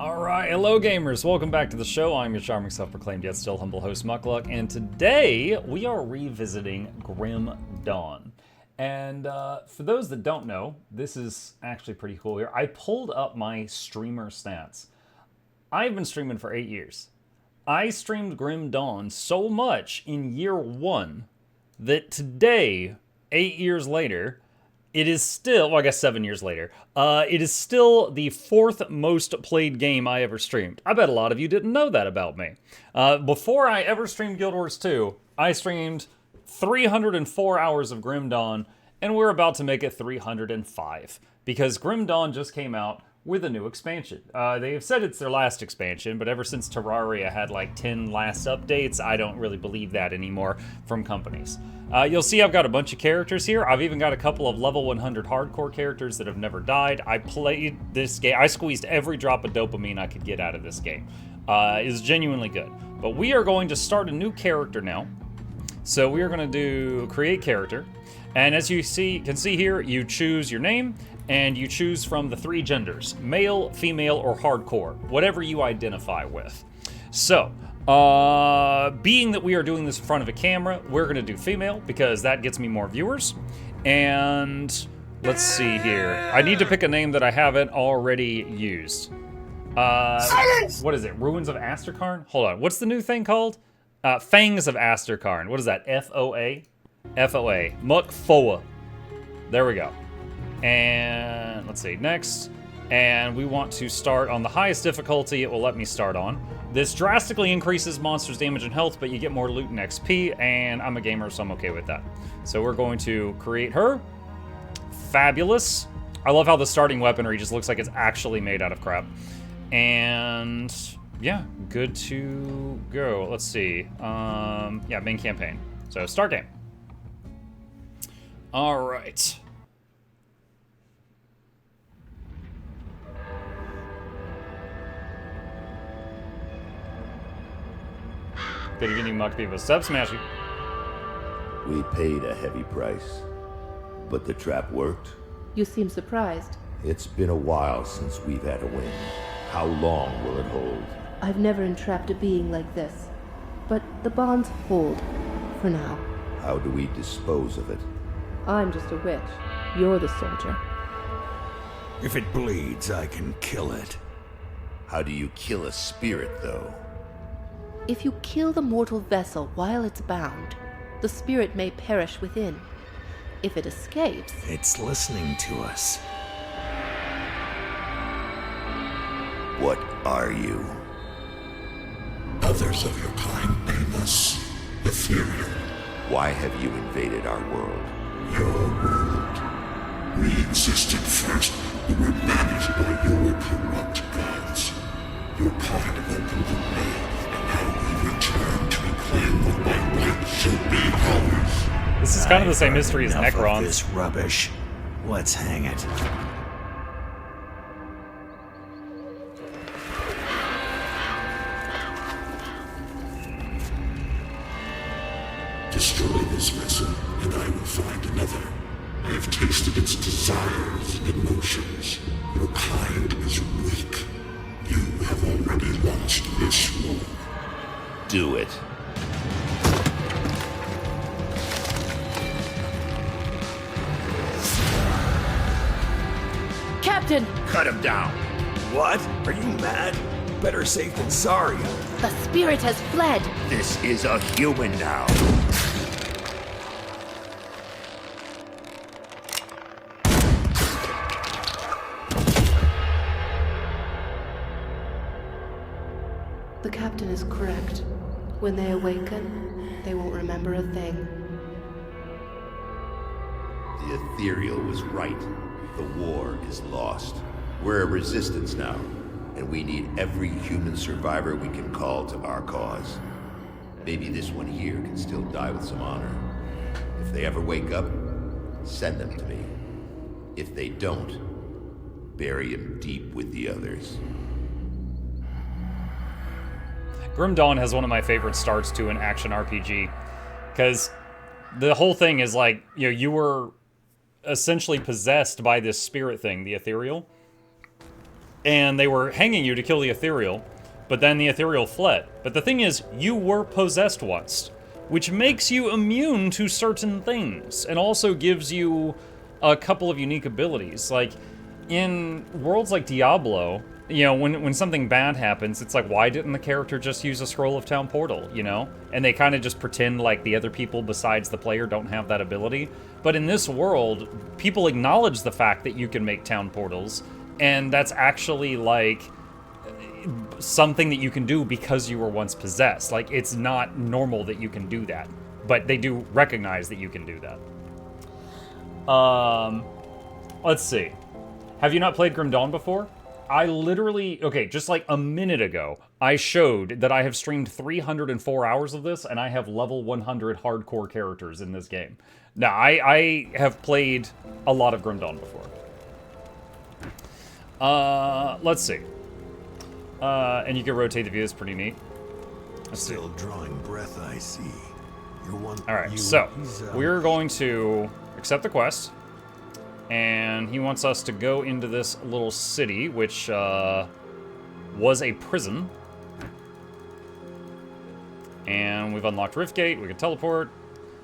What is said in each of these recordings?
Alright, hello gamers, welcome back to the show. I'm your charming self-proclaimed yet still humble host Mukluk, and today we are revisiting Grim Dawn. And for those that don't know, this is actually pretty cool here. I pulled up my streamer stats. I've been streaming for 8 years. I streamed Grim Dawn so much in year 1 that today, 8 years later, it is still, well, I guess 7 years later, it is still the 4th most played game I ever streamed. I bet a lot of you didn't know that about me. Before I ever streamed Guild Wars 2, I streamed 304 hours of Grim Dawn, and we're about to make it 305, because Grim Dawn just came out with a new expansion. They have said it's their last expansion, but ever since Terraria had like 10 last updates, I don't really believe that anymore from companies. You'll see I've got a bunch of characters here. I've even got a couple of level 100 hardcore characters that have never died. I played this game, I squeezed every drop of dopamine I could get out of this game. It's genuinely good. But we are going to start a new character now. So we are going to do create character. And as you can see here, you choose your name, and you choose from the 3 genders, male, female, or hardcore, whatever you identify with. So, being that we are doing this in front of a camera, we're gonna do female, because that gets me more viewers. And let's see here. I need to pick a name that I haven't already used. Silence! What is it, Ruins of Asterkarn? Hold on, what's the new thing called? Fangs of Asterkarn. What is that, F-O-A? F-O-A, Mukluk. There we go. And let's see, next. And we want to start on the highest difficulty it will let me start on. This drastically increases monsters' damage and health, but you get more loot and XP, and I'm a gamer, so I'm okay with that. So we're going to create her. Fabulous. I love how the starting weaponry just looks like it's actually made out of crap. And yeah, good to go. Let's see. Yeah, main campaign. So start game. All right. Good evening, Muck people. Sub Smashy. We paid a heavy price, but the trap worked. You seem surprised. It's been a while since we've had a win. How long will it hold? I've never entrapped a being like this, but the bonds hold, for now. How do we dispose of it? I'm just a witch. You're the soldier. If it bleeds, I can kill it. How do you kill a spirit, though? If you kill the mortal vessel while it's bound, the spirit may perish within. If it escapes... It's listening to us. What are you? Others of your kind name us ethereal. Why have you invaded our world? Your world. We existed first, but were managed by your corrupt gods. Your kind opened the way, and now we return to reclaim what by right should be ours. This is kind of the same history as Enough of Necrons. this rubbish. Let's hang it. Destroy this vessel, and I will find another. I have tasted its desires and emotions. Your kind is weak. You have already lost this war. Do it. Captain! Cut him down! What? Are you mad? Better safe than sorry. The spirit has fled! This is a human now. The captain is correct. When they awaken, they won't remember a thing. The ethereal was right. The war is lost. We're a resistance now, and we need every human survivor we can call to our cause. Maybe this one here can still die with some honor. If they ever wake up, send them to me. If they don't, bury him deep with the others. Grim Dawn has one of my favorite starts to an action RPG, because the whole thing is like, you know, you were essentially possessed by this spirit thing, the ethereal. and they were hanging you to kill the ethereal, but then the ethereal fled. But the thing is, you were possessed once, which makes you immune to certain things, and also gives you a couple of unique abilities. Like, in worlds like Diablo, you know, when something bad happens, it's like, why didn't the character just use a scroll of town portal, you know? And they kind of just pretend like the other people besides the player don't have that ability. But in this world, people acknowledge the fact that you can make town portals, and that's actually like something that you can do because you were once possessed. Like, it's not normal that you can do that, but they do recognize that you can do that. Let's see. Have you not played Grim Dawn before? I literally, okay, just like a minute ago, I showed that I have streamed 304 hours of this, and I have level 100 hardcore characters in this game. Now, I have played a lot of Grim Dawn before. Let's see. And you can rotate the view, it's pretty neat. Still drawing breath, I see. You're one. Alright, so, we're going to accept the quest. And he wants us to go into this little city, which was a prison. And we've unlocked Riftgate, we can teleport.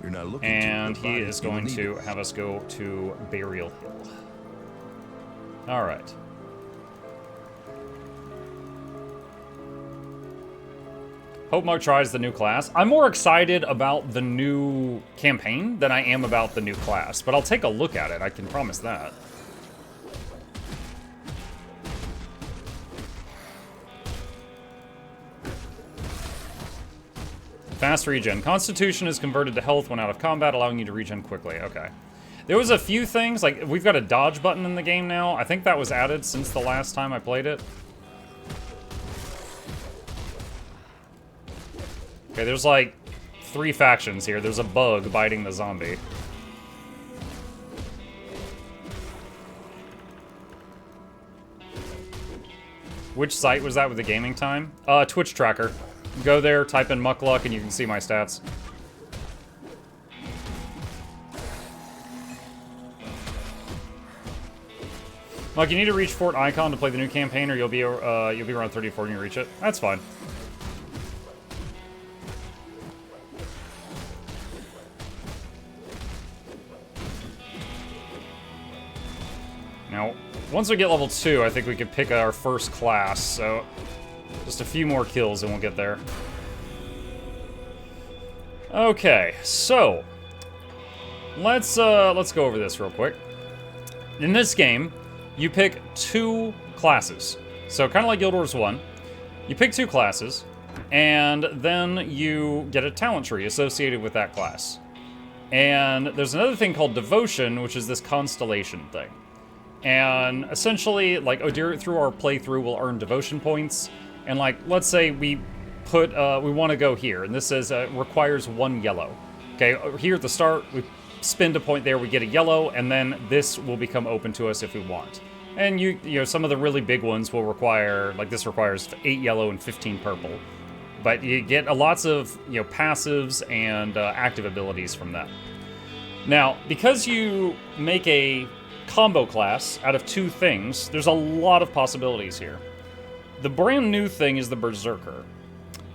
You're not looking and he is going to have us go to Burial Hill. Alright. Hope Mark tries the new class. I'm more excited about the new campaign than I am about the new class, but I'll take a look at it, I can promise that. Fast regen. Constitution is converted to health when out of combat, allowing you to regen quickly. Okay. There was a few things, like, we've got a dodge button in the game now. I think that was added since the last time I played it. Okay, there's like 3 factions here. There's a bug biting the zombie. Which site was that with the gaming time? Twitch tracker. Go there, type in Mukluk, and you can see my stats. Like, you need to reach Fort Icon to play the new campaign, or you'll be around 34 when you reach it. That's fine. Now, once we get level 2, I think we could pick our first class, so just a few more kills and we'll get there. Okay, so let's go over this real quick. In this game, you pick 2 classes. So kind of like Guild Wars 1, you pick 2 classes, and then you get a talent tree associated with that class. And there's another thing called Devotion, which is this constellation thing. And essentially, like, through our playthrough, we'll earn devotion points. And, like, let's say we put, we want to go here, and this says requires 1 yellow. Okay, here at the start, we spend a point there, we get a yellow, and then this will become open to us if we want. And you know, some of the really big ones will require, like this requires 8 yellow and 15 purple. But you get lots of, you know, passives and active abilities from that. Now, because you make a combo class out of 2 things, there's a lot of possibilities here. The brand new thing is the Berserker.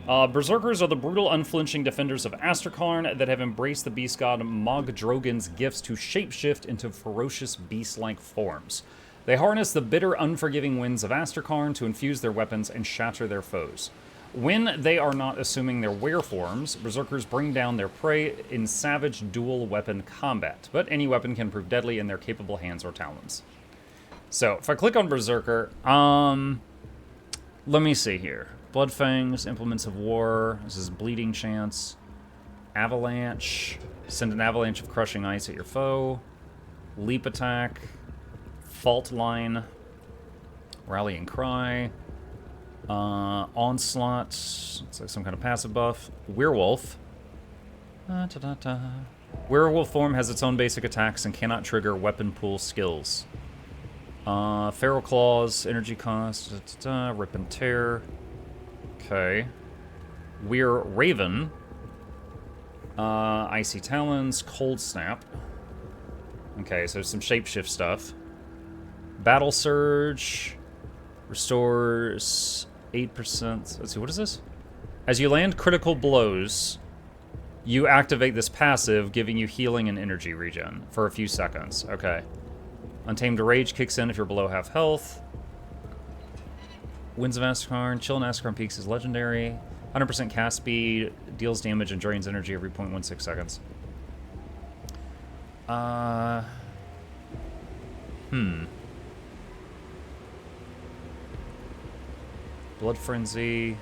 Berserkers are the brutal, unflinching defenders of Asterkarn that have embraced the beast god Mogdrogen's gifts to shapeshift into ferocious beast-like forms. They harness the bitter, unforgiving winds of Asterkarn to infuse their weapons and shatter their foes. When they are not assuming their were forms, Berserkers bring down their prey in savage dual weapon combat, but any weapon can prove deadly in their capable hands or talons. So, if I click on Berserker, let me see here. Blood Fangs, Implements of War, this is Bleeding Chance, Avalanche, send an avalanche of crushing ice at your foe, Leap Attack, Fault Line, Rallying Cry, Onslaught, it's like some kind of passive buff. Werewolf. Werewolf form has its own basic attacks and cannot trigger weapon pool skills. Feral Claws, energy cost, Rip and Tear. Okay. We're Raven. Icy Talons, Cold Snap. Okay, so some shapeshift stuff. Battle Surge. Restores 8%. Let's see, what is this? As you land critical blows, you activate this passive, giving you healing and energy regen for a few seconds. Okay. Untamed Rage kicks in if you're below half health. Winds of Asterkarn. Chill in Asterkarn Peaks is legendary. 100% cast speed. Deals damage and drains energy every 0.16 seconds. Blood Frenzy.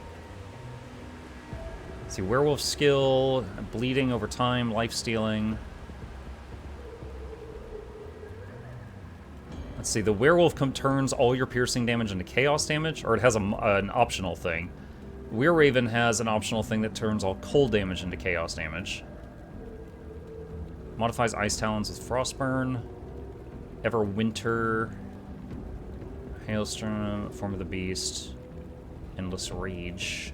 Let's see, Werewolf skill, bleeding over time, life stealing. Let's see, the Werewolf turns all your piercing damage into chaos damage, or it has an optional thing. Were Raven has an optional thing that turns all cold damage into chaos damage. Modifies Ice Talons with Frostburn. Everwinter. Hailstorm, Form of the Beast. Endless Rage.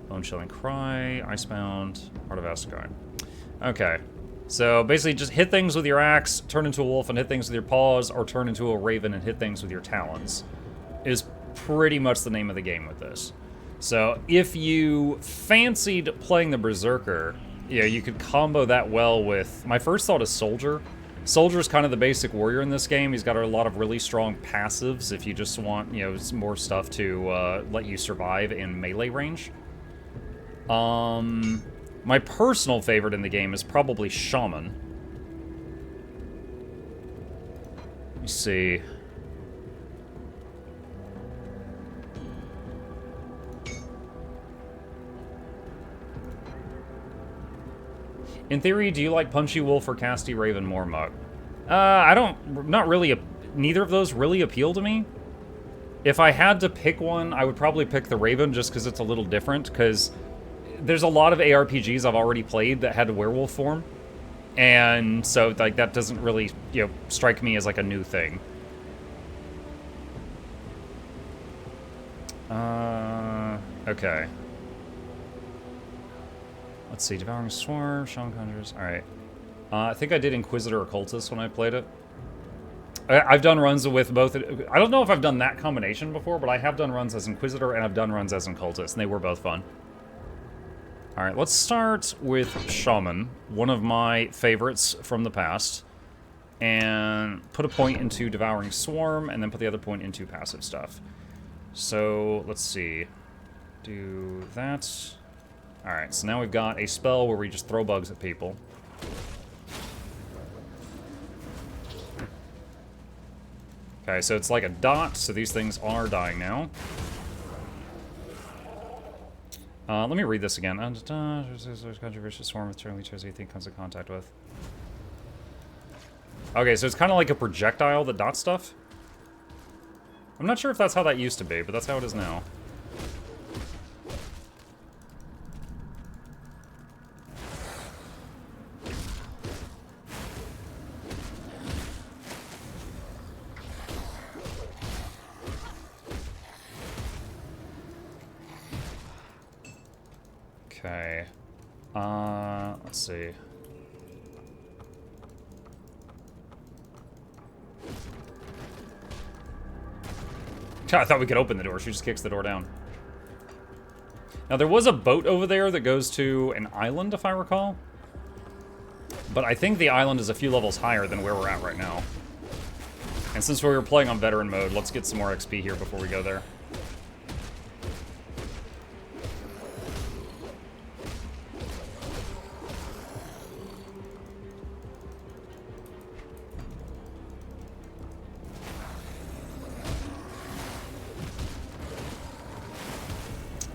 Bone Chilling Cry. Icebound. Heart of Asterkarn. Okay. So basically just hit things with your axe, turn into a wolf and hit things with your paws, or turn into a raven and hit things with your talons. Is pretty much the name of the game with this. So if you fancied playing the Berserker, yeah, you could combo that well with... My first thought is Soldier. Soldier's kind of the basic warrior in this game. He's got a lot of really strong passives if you just want, you know, more stuff to let you survive in melee range. My personal favorite in the game is probably Shaman. Let me see. In theory, do you like Punchy Wolf or Casty Raven more, Muck? Not really, neither of those really appeal to me. If I had to pick one, I would probably pick the Raven just because it's a little different, because there's a lot of ARPGs I've already played that had a werewolf form. And so, like, that doesn't really, you know, strike me as, like, a new thing. Okay. Let's see, Devouring Swarm, Shaman Conjures, alright. I think I did Inquisitor Occultist when I played it. I've done runs with both. I don't know if I've done that combination before, but I have done runs as Inquisitor and I've done runs as Occultist, and they were both fun. Alright, let's start with Shaman, one of my favorites from the past. And put a point into Devouring Swarm, and then put the other point into passive stuff. So, let's see. Do that. Alright, so now we've got a spell where we just throw bugs at people. Okay, so it's like a dot, so these things are dying now. Let me read this again. Controversial swarm with Charlie chose you think comes in contact with. Okay, so it's kind of like a projectile that dots stuff. I'm not sure if that's how that used to be, but that's how it is now. Okay. Let's see. I thought we could open the door. She just kicks the door down. Now, there was a boat over there that goes to an island, if I recall. But I think the island is a few levels higher than where we're at right now. And since we were playing on veteran mode, let's get some more XP here before we go there.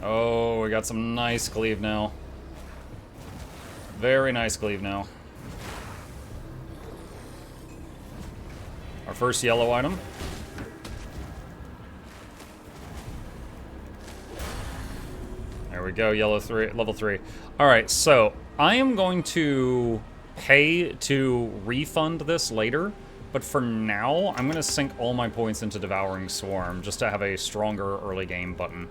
Oh, we got some nice cleave now. Very nice cleave now. Our first yellow item. There we go, yellow 3, level 3. Alright, so I am going to pay to refund this later, but for now, I'm going to sink all my points into Devouring Swarm just to have a stronger early game button.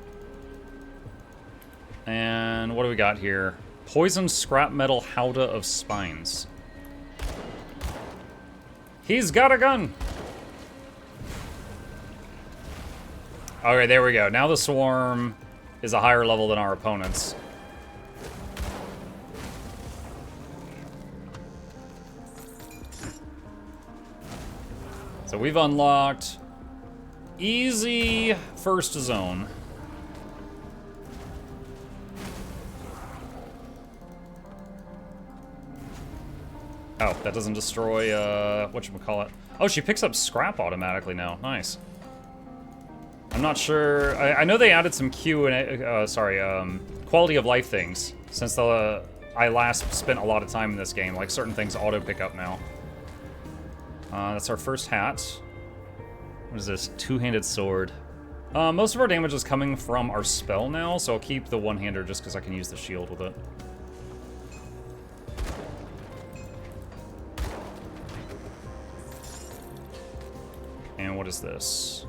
And what do we got here? Poison Scrap Metal Howdah of Spines. He's got a gun! Okay, there we go. Now the swarm is a higher level than our opponents. So we've unlocked easy first zone. Oh, that doesn't destroy, whatchamacallit. Oh, she picks up scrap automatically now. Nice. I'm not sure. I know they added some quality of life things since I last spent a lot of time in this game. Like certain things auto pick up now. That's our first hat. What is this? Two-handed sword. Most of our damage is coming from our spell now, so I'll keep the one-hander just because I can use the shield with it. And what is this?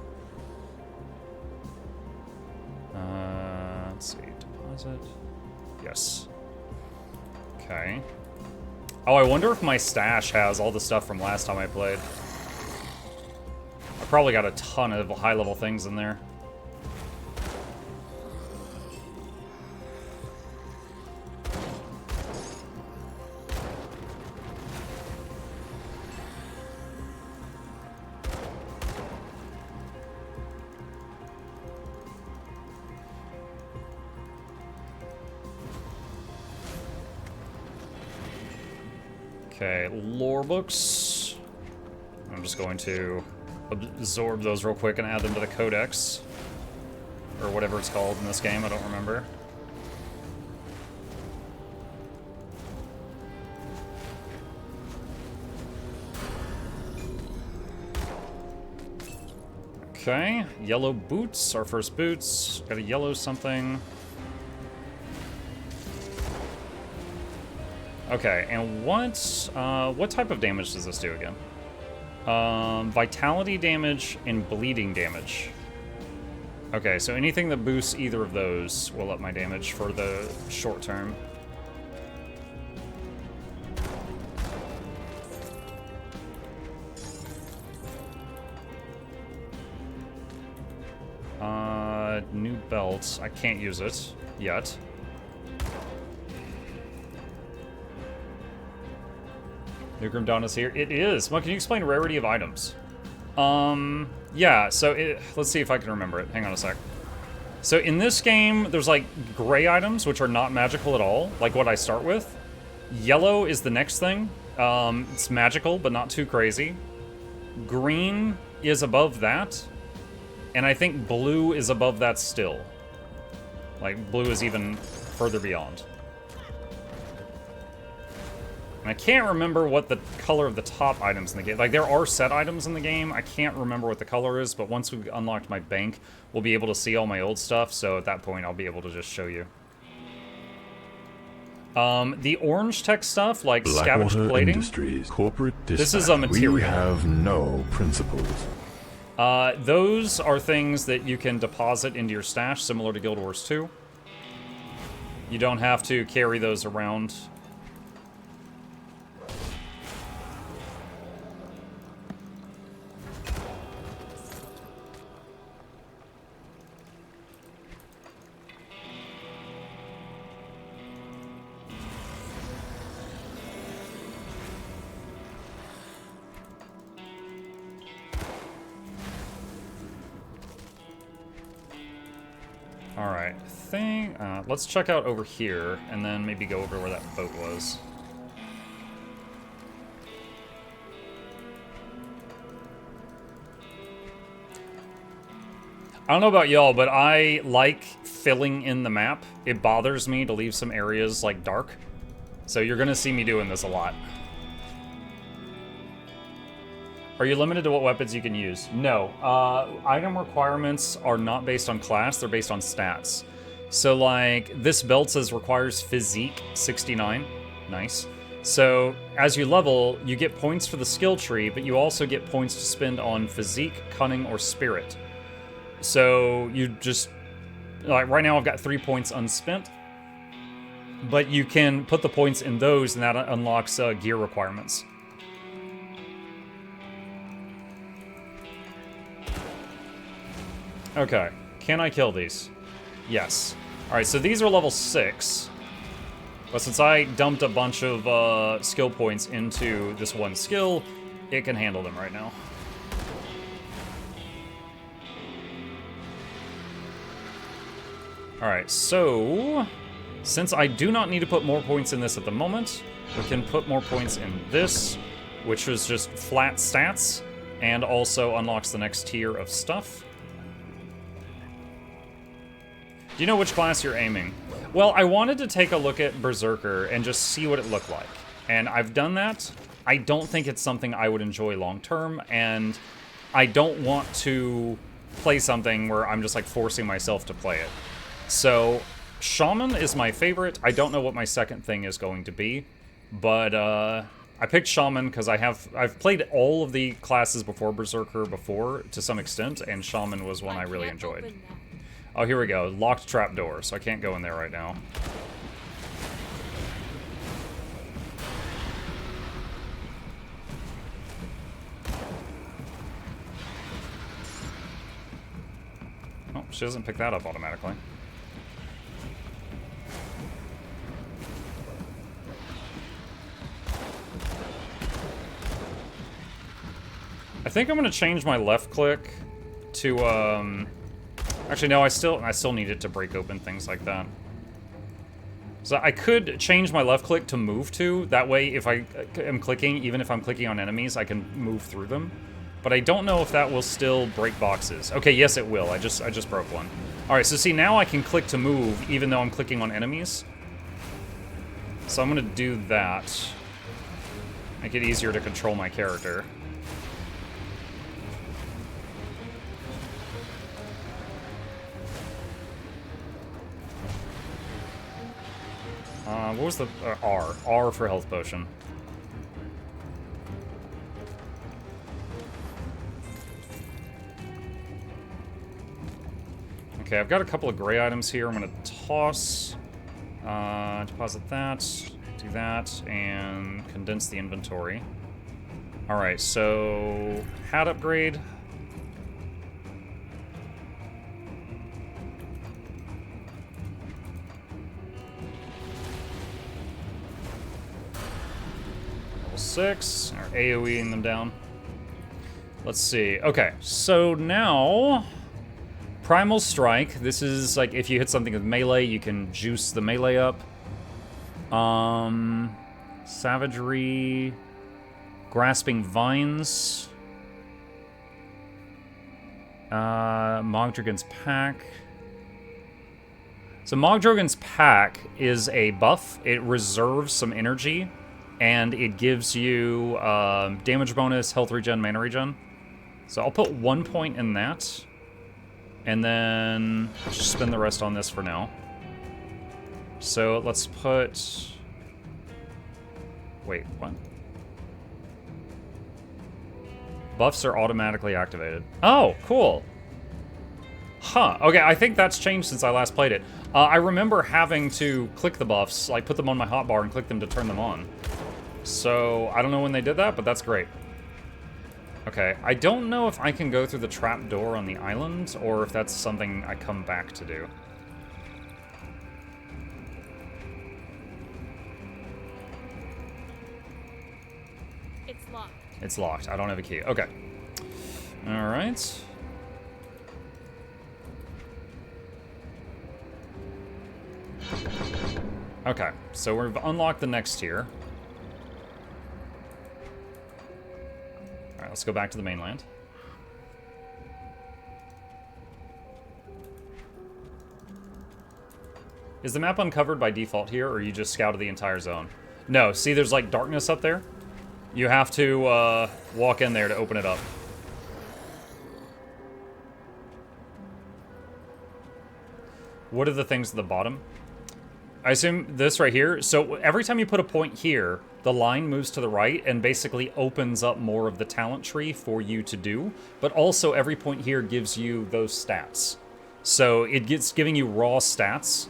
Let's see, deposit. Yes. Okay. Oh, I wonder if my stash has all the stuff from last time I played. I probably got a ton of high-level things in there. Okay, lore books. I'm just going to absorb those real quick and add them to the codex. Or whatever it's called in this game, I don't remember. Okay, yellow boots, our first boots. Got a yellow something. Okay, and what type of damage does this do again? Vitality damage and bleeding damage. Okay, so anything that boosts either of those will up my damage for the short term. New belt. I can't use it yet. New Grim Dawn is here. It is. Well, can you explain rarity of items? Yeah, so let's see if I can remember it. Hang on a sec. So in this game, there's like gray items, which are not magical at all, like what I start with. Yellow is the next thing. It's magical, but not too crazy. Green is above that. And I think blue is above that still. Like, blue is even further beyond. And I can't remember what the color of the top items in the game... Like, there are set items in the game. I can't remember what the color is, but once we've unlocked my bank, we'll be able to see all my old stuff, so at that point, I'll be able to just show you. The orange tech stuff, like scavenged plating... Industries, corporate dispatch. This is a material. We have no principles. Those are things that you can deposit into your stash, similar to Guild Wars 2. You don't have to carry those around. Alright, let's check out over here, and then maybe go over where that boat was. I don't know about y'all, but I like filling in the map. It bothers me to leave some areas, like, dark. So you're gonna see me doing this a lot. Are you limited to what weapons you can use? No. Item requirements are not based on class, they're based on stats. So, like, this belt says requires physique 69. Nice. So, as you level, you get points for the skill tree, but you also get points to spend on physique, cunning, or spirit. So, you just... Like, right now I've got 3 points unspent. But you can put the points in those, and that unlocks gear requirements. Okay, Can I kill these? Yes. Alright, so these are level 6. But since I dumped a bunch of skill points into this one skill, it can handle them right now. Alright, so since I do not need to put more points in this at the moment, we can put more points in this, which is just flat stats, and also unlocks the next tier of stuff. Do you know which class you're aiming? Well, I wanted to take a look at Berserker and just see what it looked like. And I've done that. I don't think it's something I would enjoy long term, and I don't want to play something where I'm just like forcing myself to play it. So, Shaman is my favorite. I don't know what my second thing is going to be, but I picked Shaman because I've played all of the classes before Berserker before to some extent, and Shaman was one I really enjoyed. Oh, here we go. Locked trapdoor, so I can't go in there right now. Oh, she doesn't pick that up automatically. I think I'm gonna change my left click to, actually, no, I still need it to break open things like that. So I could change my left click to move to. That way, if I am clicking, even if I'm clicking on enemies, I can move through them. But I don't know if that will still break boxes. Okay, yes, it will. I just broke one. All right, so see, now I can click to move, even though I'm clicking on enemies. So I'm gonna do that. Make it easier to control my character. What was the... R. R for health potion. Okay, I've got a couple of gray items here. I'm going to toss, deposit that, do that, and condense the inventory. Alright, so... hat upgrade. Level 6, or AoEing them down. Let's see. Okay, so now... Primal Strike. This is like if you hit something with melee, you can juice the melee up. Savagery. Grasping Vines. Mogdragon's Pack. So Mogdragon's Pack is a buff. It reserves some energy, and it gives you damage bonus, health regen, mana regen. So I'll put 1 point in that. And then just spend the rest on this for now. So let's put... Wait, what? Buffs are automatically activated. Oh, cool. Huh, okay, I think that's changed since I last played it. I remember having to click the buffs, like put them on my hotbar and click them to turn them on. So, I don't know when they did that, but that's great. Okay, I don't know if I can go through the trap door on the island, or if that's something I come back to do. It's locked. It's locked. I don't have a key. Okay. Alright. Okay, so we've unlocked the next tier. Alright, let's go back to the mainland. Is the map uncovered by default here, or you just scouted the entire zone? No, see there's like darkness up there? You have to walk in there to open it up. What are the things at the bottom? I assume this right here. So every time you put a point here, the line moves to the right and basically opens up more of the talent tree for you to do. But also every point here gives you those stats. So it gets giving you raw stats.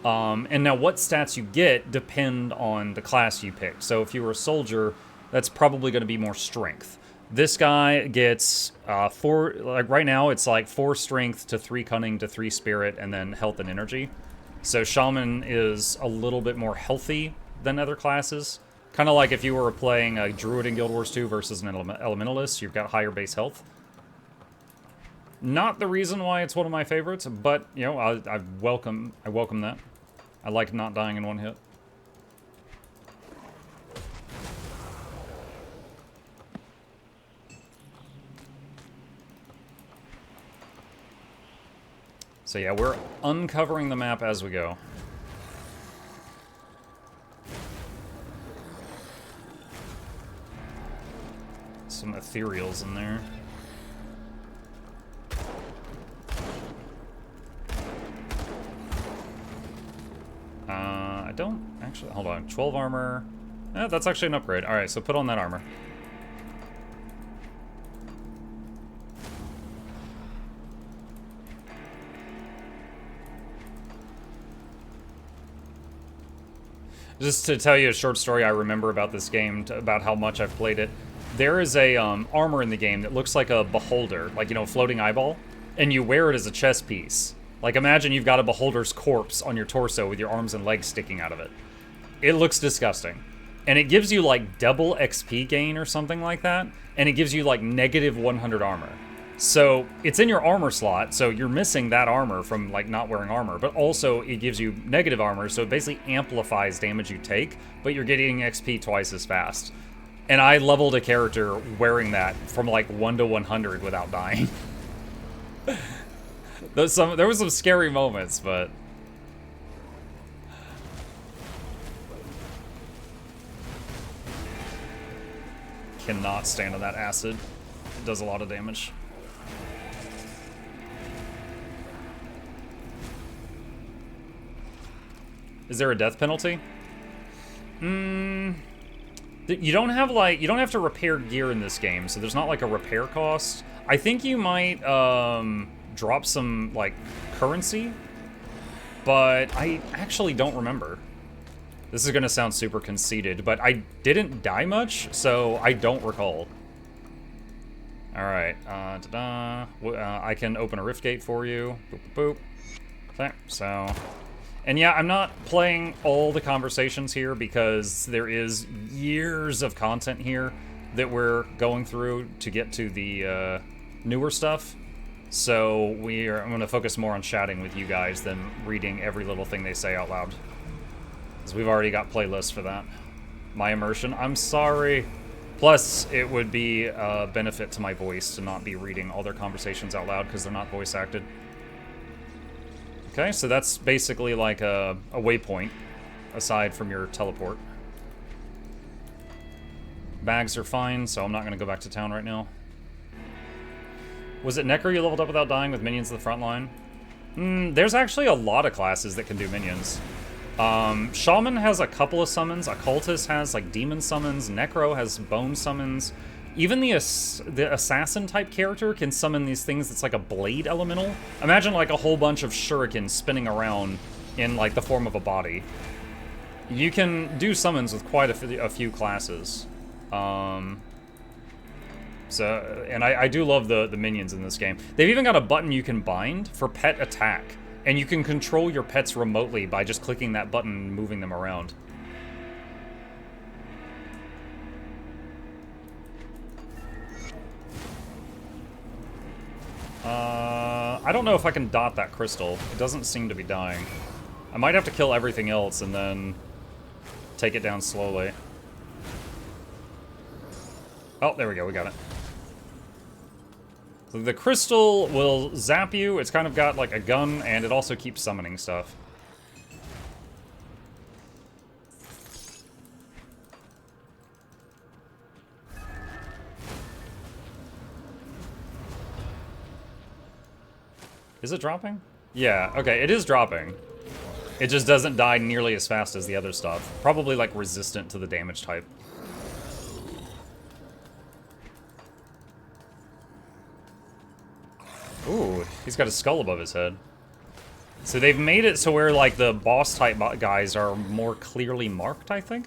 And now what stats you get depend on the class you pick. So if you were a soldier, that's probably going to be more strength. This guy gets 4, like right now it's like 4 strength to 3 cunning to 3 spirit and then health and energy. So Shaman is a little bit more healthy than other classes. Kind of like if you were playing a druid in Guild Wars 2 versus an elementalist, you've got higher base health. Not the reason why it's one of my favorites, but you know, I welcome that. I like not dying in one hit. So yeah, we're uncovering the map as we go. Some ethereals in there. I don't actually, hold on, 12 armor. That's actually an upgrade. All right, so put on that armor. Just to tell you a short story I remember about this game, about how much I've played it. There is a armor in the game that looks like a beholder, like, you know, a floating eyeball, and you wear it as a chest piece. Like, imagine you've got a beholder's corpse on your torso with your arms and legs sticking out of it. It looks disgusting. And it gives you, like, double XP gain or something like that, and it gives you, like, negative 100 armor. So, it's in your armor slot, so you're missing that armor from, like, not wearing armor, but also it gives you negative armor, so it basically amplifies damage you take, but you're getting XP twice as fast. And I leveled a character wearing that from, like, 1 to 100 without dying. There was some scary moments, but... Cannot stand on that acid. It does a lot of damage. Is there a death penalty? You don't have, like, you don't have to repair gear in this game, so there's not, like, a repair cost. I think you might, drop some, like, currency, but I actually don't remember. This is gonna sound super conceited, but I didn't die much, so I don't recall. Alright, I can open a rift gate for you. Boop, boop, boop. Okay, so... And yeah, I'm not playing all the conversations here because there is years of content here that we're going through to get to the newer stuff. So I'm going to focus more on chatting with you guys than reading every little thing they say out loud. Because we've already got playlists for that. My immersion, I'm sorry. Plus, it would be a benefit to my voice to not be reading all their conversations out loud because they're not voice acted. Okay, so that's basically like a waypoint, aside from your teleport. Bags are fine, so I'm not going to go back to town right now. Was it Necro you leveled up without dying with minions in the front line? There's actually a lot of classes that can do minions. Shaman has a couple of summons, Occultist has like demon summons, Necro has bone summons. Even the assassin-type character can summon these things that's like a blade elemental. Imagine like a whole bunch of shurikens spinning around in like the form of a body. You can do summons with quite a few classes. And I do love the minions in this game. They've even got a button you can bind for pet attack. And you can control your pets remotely by just clicking that button and moving them around. I don't know if I can dot that crystal. It doesn't seem to be dying. I might have to kill everything else and then take it down slowly. Oh, there we go, we got it. So the crystal will zap you. It's kind of got like a gun, and it also keeps summoning stuff. Is it dropping? Yeah, okay, it is dropping. It just doesn't die nearly as fast as the other stuff. Probably like resistant to the damage type. Ooh, he's got a skull above his head. So they've made it so where like the boss type guys are more clearly marked, I think?